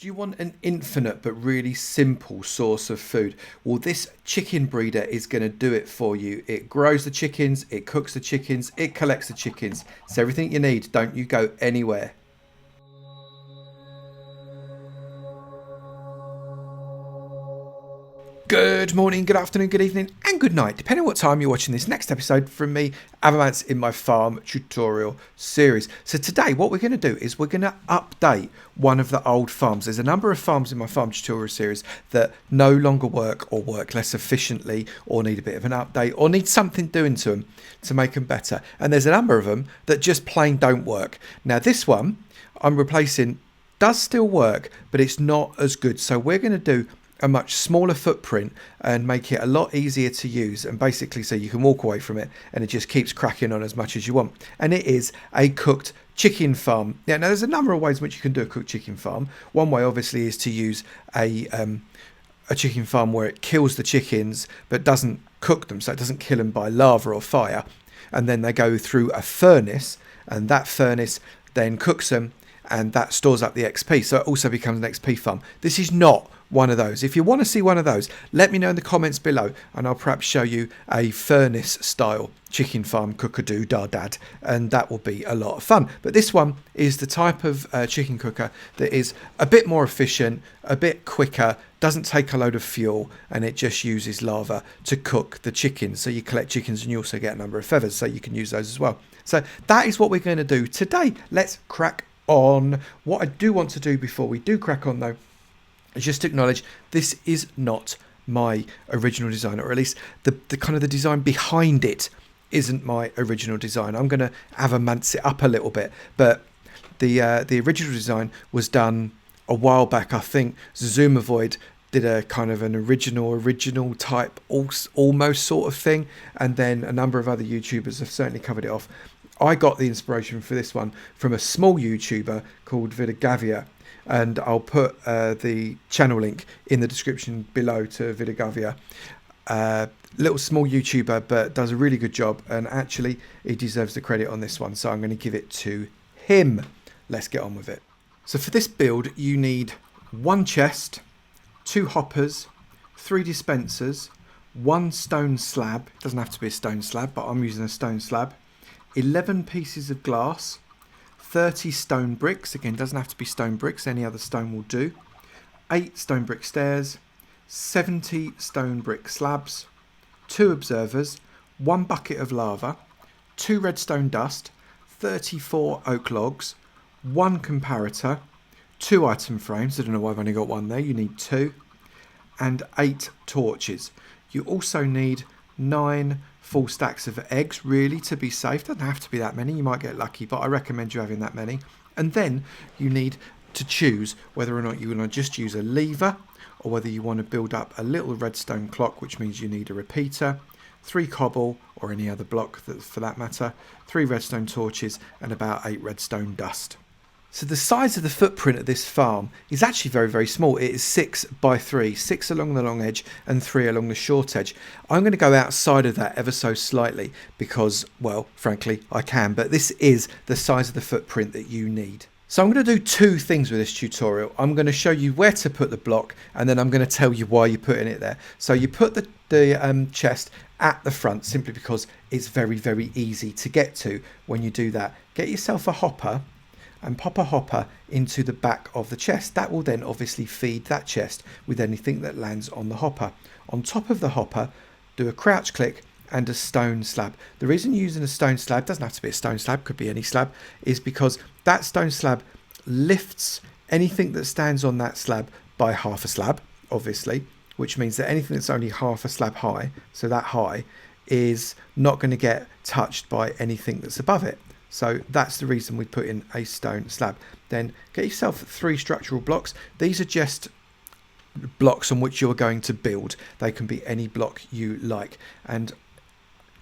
Do you want an infinite but really simple source of food? Well, this chicken breeder is going to do it for you. It grows the chickens, it cooks the chickens, it collects the chickens. It's everything you need. Don't you go anywhere. Good morning, good afternoon, good evening, and good night, depending on what time you're watching this next episode from me, Avomance, in my farm tutorial series. So today, what we're going to do is we're going to update one of the old farms. There's a number of farms in my farm tutorial series that no longer work or work less efficiently or need a bit of an update or need something doing to them to make them better. And there's a number of them that just plain don't work. Now, this one I'm replacing does still work, but it's not as good. So we're going to do a much smaller footprint and make it a lot easier to use, and basically so you can walk away from it and it just keeps cracking on as much as you want. And it is a cooked chicken farm. Now there's a number of ways in which you can do a cooked chicken farm. One way obviously is to use a chicken farm where it kills the chickens but doesn't cook them, so it doesn't kill them by lava or fire, and then they go through a furnace, and that furnace then cooks them and that stores up the XP, so it also becomes an XP farm. This is not one of those. If you want to see one of those, let me know in the comments below and I'll perhaps show you a furnace style chicken farm cookadoo da dad, and that will be a lot of fun. But this one is the type of chicken cooker that is a bit more efficient, a bit quicker, doesn't take a load of fuel, and it just uses lava to cook the chickens. So you collect chickens and you also get a number of feathers, so you can use those as well. So that is what we're going to do today. Let's crack on. What I do want to do before we do crack on though is just acknowledge this is not my original design, or at least the kind of the design behind it isn't my original design. I'm going to Avomance it up a little bit, but the original design was done a while back. I think Zoomovoid did a kind of an original type almost sort of thing, and then a number of other YouTubers have certainly covered it off. I got the inspiration for this one from a small YouTuber called Vidagarvia, and I'll put the channel link in the description below to Vidagarvia. Little small YouTuber, but does a really good job, and actually he deserves the credit on this one, so I'm going to give it to him. Let's get on with it. So for this build you need one chest, 2 hoppers, 3 dispensers, 1 stone slab. It doesn't have to be a stone slab, but I'm using a stone slab. 11 pieces of glass, 30 stone bricks, again doesn't have to be stone bricks, any other stone will do, 8 stone brick stairs, 70 stone brick slabs, 2 observers, 1 bucket of lava, 2 redstone dust, 34 oak logs, 1 comparator, 2 item frames, I don't know why I've only got 1 there, you need 2, and 8 torches. You also need 9 full stacks of eggs, really, to be safe. Doesn't have to be that many, you might get lucky, but I recommend you having that many. And then you need to choose whether or not you want to just use a lever, or whether you want to build up a little redstone clock, which means you need a repeater, 3 cobble, or any other block for that matter, 3 redstone torches, and about 8 redstone dust. So the size of the footprint of this farm is actually very, very small. It is 6 by 3, 6 along the long edge and 3 along the short edge. I'm going to go outside of that ever so slightly because, well, frankly, I can, but this is the size of the footprint that you need. So I'm going to do 2 things with this tutorial. I'm going to show you where to put the block, and then I'm going to tell you why you're putting it there. So you put the chest at the front simply because it's very, very easy to get to when you do that. Get yourself a hopper and pop a hopper into the back of the chest. That will then obviously feed that chest with anything that lands on the hopper. On top of the hopper, do a crouch click and a stone slab. The reason you're using a stone slab, doesn't have to be a stone slab, could be any slab, is because that stone slab lifts anything that stands on that slab by half a slab, obviously, which means that anything that's only half a slab high, so that high, is not going to get touched by anything that's above it. So that's the reason we put in a stone slab. Then get yourself 3 structural blocks. These are just blocks on which you're going to build. They can be any block you like. And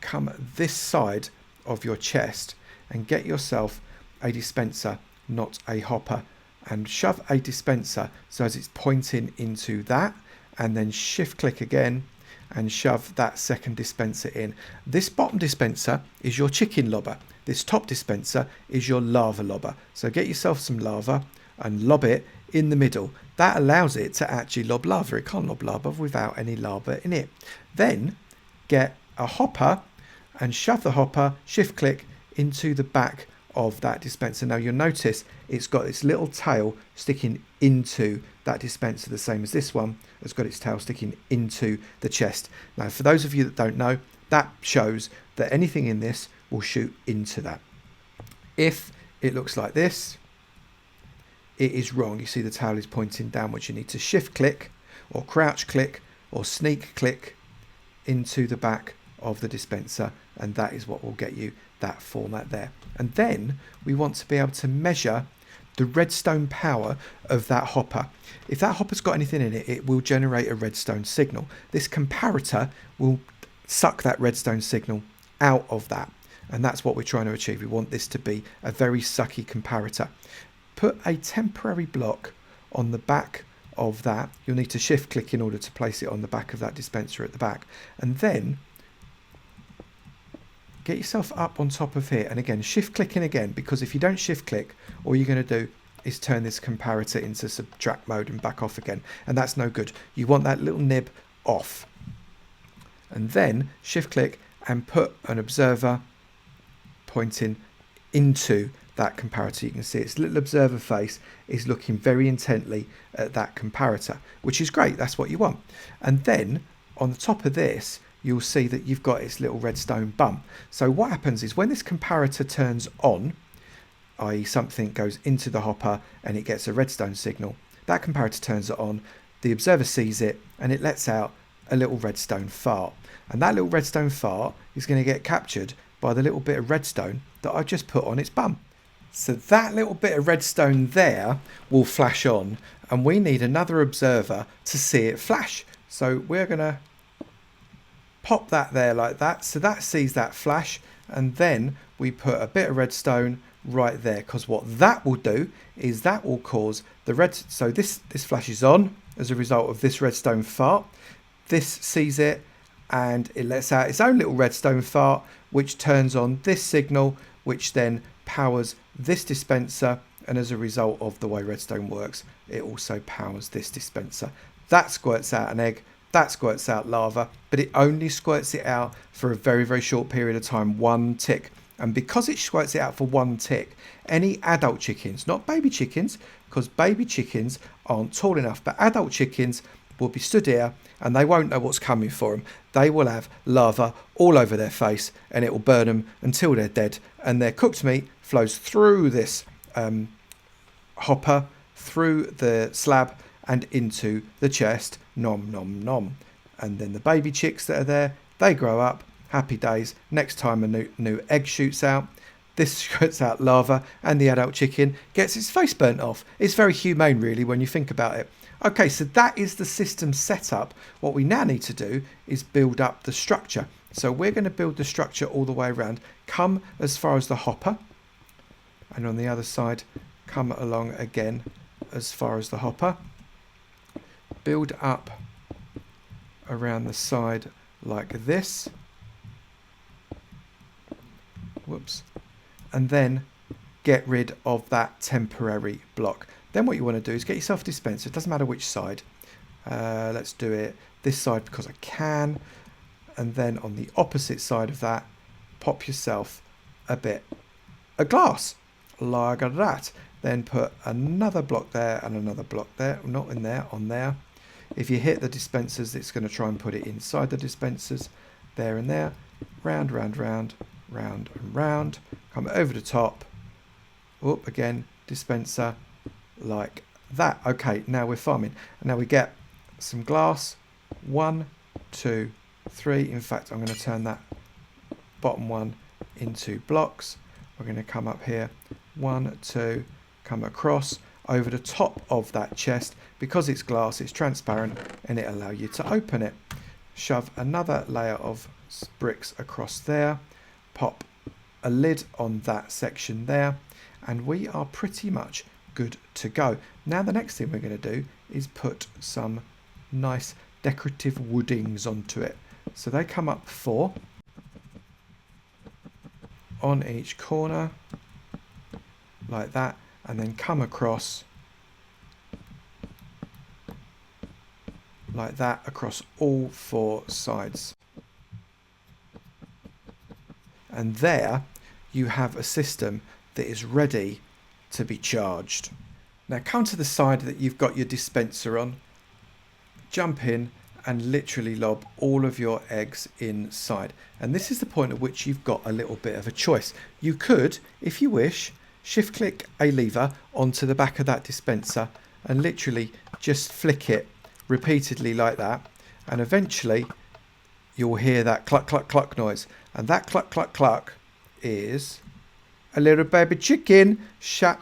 come this side of your chest and get yourself a dispenser, not a hopper. And shove a dispenser so as it's pointing into that. And then shift click again and shove that second dispenser in. This bottom dispenser is your chicken lobber. This top dispenser is your lava lobber. So get yourself some lava and lob it in the middle. That allows it to actually lob lava. It can't lob lava without any lava in it. Then get a hopper and shove the hopper, shift click, into the back of that dispenser. Now you'll notice it's got its little tail sticking into that dispenser, the same as this one has got its tail sticking into the chest. Now for those of you that don't know, that shows that anything in this will shoot into that. If it looks like this, it is wrong. You see the tail is pointing downwards. You need to shift click or crouch click or sneak click into the back of the dispenser, and that is what will get you that format there. And then we want to be able to measure the redstone power of that hopper. If that hopper's got anything in it, it will generate a redstone signal. This comparator will suck that redstone signal out of that, and that's what we're trying to achieve. We want this to be a very sucky comparator. Put a temporary block on the back of that. You'll need to shift click in order to place it on the back of that dispenser at the back, and then get yourself up on top of here, and again shift clicking again, because if you don't shift click, all you're going to do is turn this comparator into subtract mode and back off again, and that's no good. You want that little nib off, and then shift click and put an observer pointing into that comparator. You can see its little observer face is looking very intently at that comparator, which is great. That's what you want. And then on the top of this, you'll see that you've got its little redstone bump. So what happens is when this comparator turns on, i.e. something goes into the hopper and it gets a redstone signal, that comparator turns it on, the observer sees it, and it lets out a little redstone fart. And that little redstone fart is going to get captured by the little bit of redstone that I just put on its bum. So that little bit of redstone there will flash on, and we need another observer to see it flash. So we're going to pop that there like that, so that sees that flash, and then we put a bit of redstone right there, because what that will do is that will cause the red, so this flashes on as a result of this redstone fart. This sees it and it lets out its own little redstone fart, which turns on this signal, which then powers this dispenser, and as a result of the way redstone works, it also powers this dispenser. That squirts out an egg, that squirts out lava, but it only squirts it out for a very, very short period of time, one tick. And because it squirts it out for one tick, any adult chickens, not baby chickens, because baby chickens aren't tall enough, but adult chickens will be stood here and they won't know what's coming for them. They will have lava all over their face, and it will burn them until they're dead, and their cooked meat flows through this hopper, through the slab and into the chest. Nom nom nom. And then the baby chicks that are there, they grow up, happy days. Next time a new egg shoots out, this shoots out lava, and the adult chicken gets its face burnt off. It's very humane, really, when you think about it. Okay, so that is the system setup. What we now need to do is build up the structure. So we're going to build the structure all the way around. Come as far as the hopper, and on the other side, come along again as far as the hopper. Build up around the side like this. Whoops. And then get rid of that temporary block. Then what you want to do is get yourself a dispenser. It doesn't matter which side. Let's do it this side because I can. And then on the opposite side of that, pop yourself a bit of glass like that. Then put another block there and another block there. Not in there, on there. If you hit the dispensers, it's going to try and put it inside the dispensers. There and there. Round, round, round, round and round. Come over the top. Up again, dispenser like that. Okay, now we're farming. And now we get some glass. 1, 2, 3. In fact, I'm going to turn that bottom one into blocks. We're going to come up here. 1, 2, come across over the top of that chest. Because it's glass, it's transparent, and it allows you to open it. Shove another layer of bricks across there. Pop a lid on that section there, and we are pretty much good to go. Now the next thing we're going to do is put some nice decorative woodings onto it. So they come up 4 on each corner like that, and then come across like that across all 4 sides. And there you have a system that is ready to be charged. Now come to the side that you've got your dispenser on, jump in and literally lob all of your eggs inside. And this is the point at which you've got a little bit of a choice. You could, if you wish, shift click a lever onto the back of that dispenser and literally just flick it repeatedly like that, and eventually you'll hear that cluck cluck cluck noise, and that cluck cluck cluck is a little baby chicken shut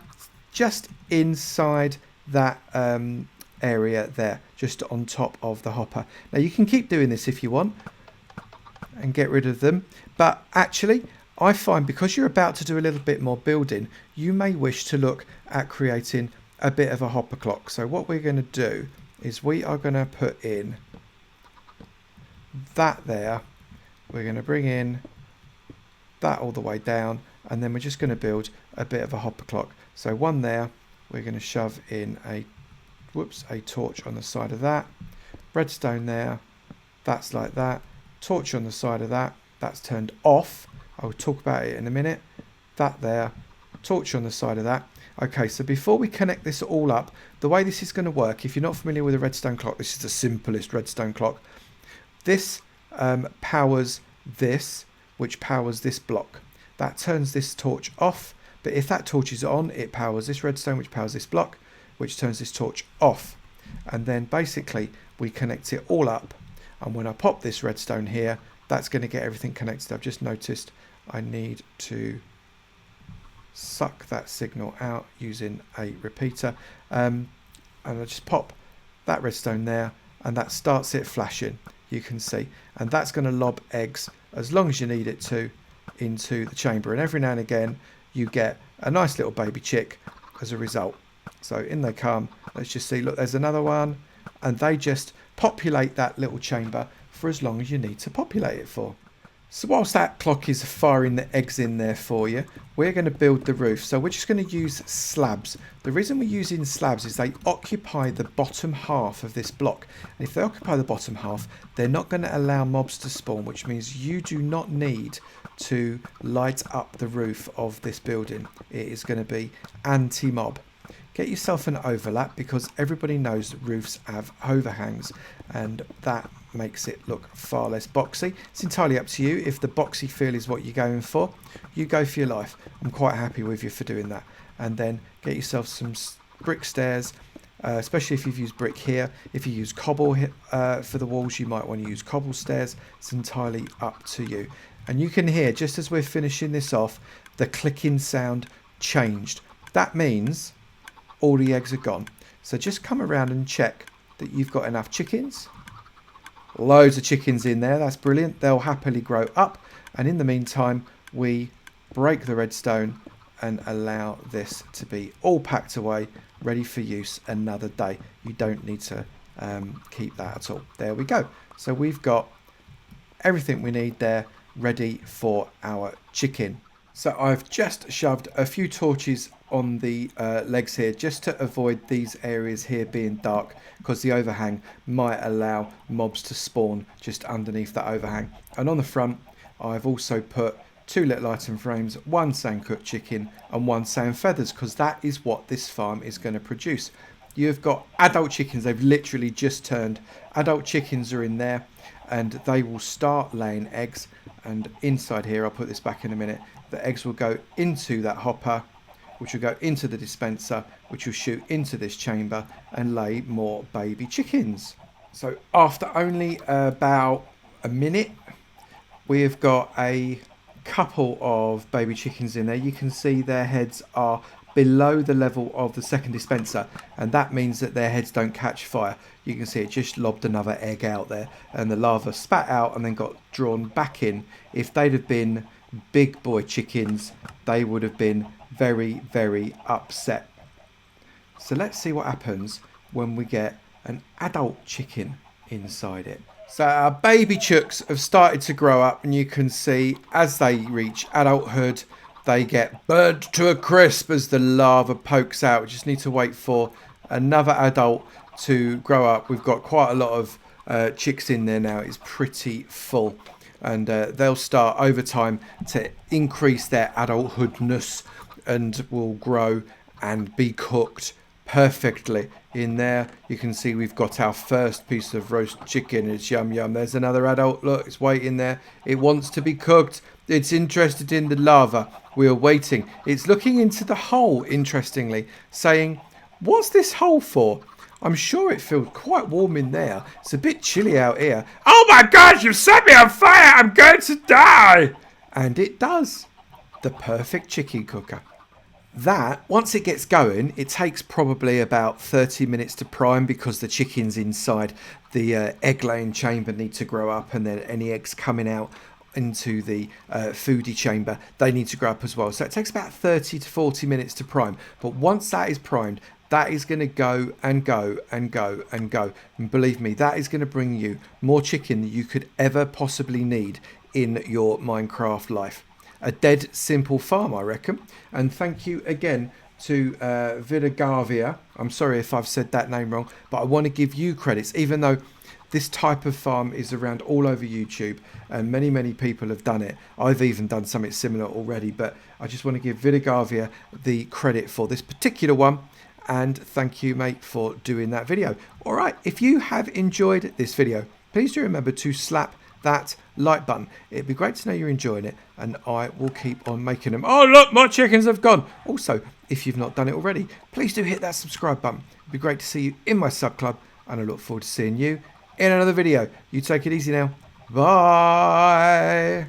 just inside that area there, just on top of the hopper. Now you can keep doing this if you want and get rid of them, but actually I find because you're about to do a little bit more building, you may wish to look at creating a bit of a hopper clock. So what we're going to do is we are going to put in that there, we're going to bring in that all the way down, and then we're just going to build a bit of a hopper clock. So one there, we're going to shove in a torch on the side of that, redstone there, that's like that, torch on the side of that, that's turned off, I'll talk about it in a minute, that there, torch on the side of that. Okay, so before we connect this all up, the way this is going to work, if you're not familiar with a redstone clock, this is the simplest redstone clock. This powers this, which powers this block. That turns this torch off, but if that torch is on, it powers this redstone, which powers this block, which turns this torch off. And then basically we connect it all up, and when I pop this redstone here, that's going to get everything connected. I've just noticed I need to suck that signal out using a repeater, and I just pop that redstone there, and that starts it flashing, you can see, and that's going to lob eggs as long as you need it to into the chamber, and every now and again you get a nice little baby chick as a result. So in they come, let's just see, look, there's another one, and they just populate that little chamber for as long as you need to populate it for. So whilst that clock is firing the eggs in there for you, we're going to build the roof. So we're just going to use slabs. The reason we're using slabs is they occupy the bottom half of this block. And if they occupy the bottom half, they're not going to allow mobs to spawn, which means you do not need to light up the roof of this building. It is going to be anti-mob. Get yourself an overlap, because everybody knows that roofs have overhangs, and that makes it look far less boxy. It's entirely up to you. If the boxy feel is what you're going for, you go for your life. I'm quite happy with you for doing that. And then get yourself some brick stairs, especially if you've used brick here. If you use cobble for the walls, you might want to use cobble stairs. It's entirely up to you. And you can hear, just as we're finishing this off, the clicking sound changed. That means all the eggs are gone. So just come around and check that you've got enough chickens. Loads of chickens in there, that's brilliant. They'll happily grow up, and in the meantime we break the redstone and allow this to be all packed away, ready for use another day. You don't need to keep that at all. There we go. So we've got everything we need there ready for our chicken. So I've just shoved a few torches on the legs here, just to avoid these areas here being dark, because the overhang might allow mobs to spawn just underneath that overhang. And on the front I've also put 2 little item frames, one saying cooked chicken and one saying feathers, because that is what this farm is going to produce. You've got adult chickens, they've literally just turned. Adult chickens are in there, and they will start laying eggs, and inside here, I'll put this back in a minute, the eggs will go into that hopper, which will go into the dispenser, which will shoot into this chamber and lay more baby chickens. So after only about a minute, we've got a couple of baby chickens in there. You can see their heads are below the level of the second dispenser, and that means that their heads don't catch fire. You can see it just lobbed another egg out there, and the larva spat out and then got drawn back in. If they'd have been big boy chickens, they would have been very, very upset. So let's see what happens when we get an adult chicken inside it. So our baby chooks have started to grow up, and you can see as they reach adulthood, they get burnt to a crisp as the larva pokes out. We just need to wait for another adult to grow up. We've got quite a lot of chicks in there now. It's pretty full. And they'll start over time to increase their adulthoodness and will grow and be cooked perfectly. In there you can see we've got our first piece of roast chicken. It's yum yum. There's another adult. Look, it's waiting there. It wants to be cooked. It's interested in the lava. We are waiting. It's looking into the hole, interestingly, saying, what's this hole for? I'm sure it feels quite warm in there. It's a bit chilly out here. Oh my gosh, you've set me on fire. I'm going to die. And it does. The perfect chicken cooker. That, once it gets going, it takes probably about 30 minutes to prime because the chickens inside the egg laying chamber need to grow up, and then any eggs coming out into the foodie chamber, they need to grow up as well. So it takes about 30 to 40 minutes to prime. But once that is primed, that is going to go and go and go and go. And believe me, that is going to bring you more chicken than you could ever possibly need in your Minecraft life. A dead simple farm, I reckon. And thank you again to Vidagarvia. I'm sorry if I've said that name wrong, but I want to give you credits, even though this type of farm is around all over YouTube and many people have done it. I've even done something similar already, but I just want to give Vidagarvia the credit for this particular one. And thank you, mate, for doing that video. All right, if you have enjoyed this video, please do remember to slap that like button. It'd be great to know you're enjoying it, and I will keep on making them. Oh look, my chickens have gone. Also, if you've not done it already, please do hit that subscribe button. It'd be great to see you in my sub club, and I look forward to seeing you in another video. You take it easy now. Bye.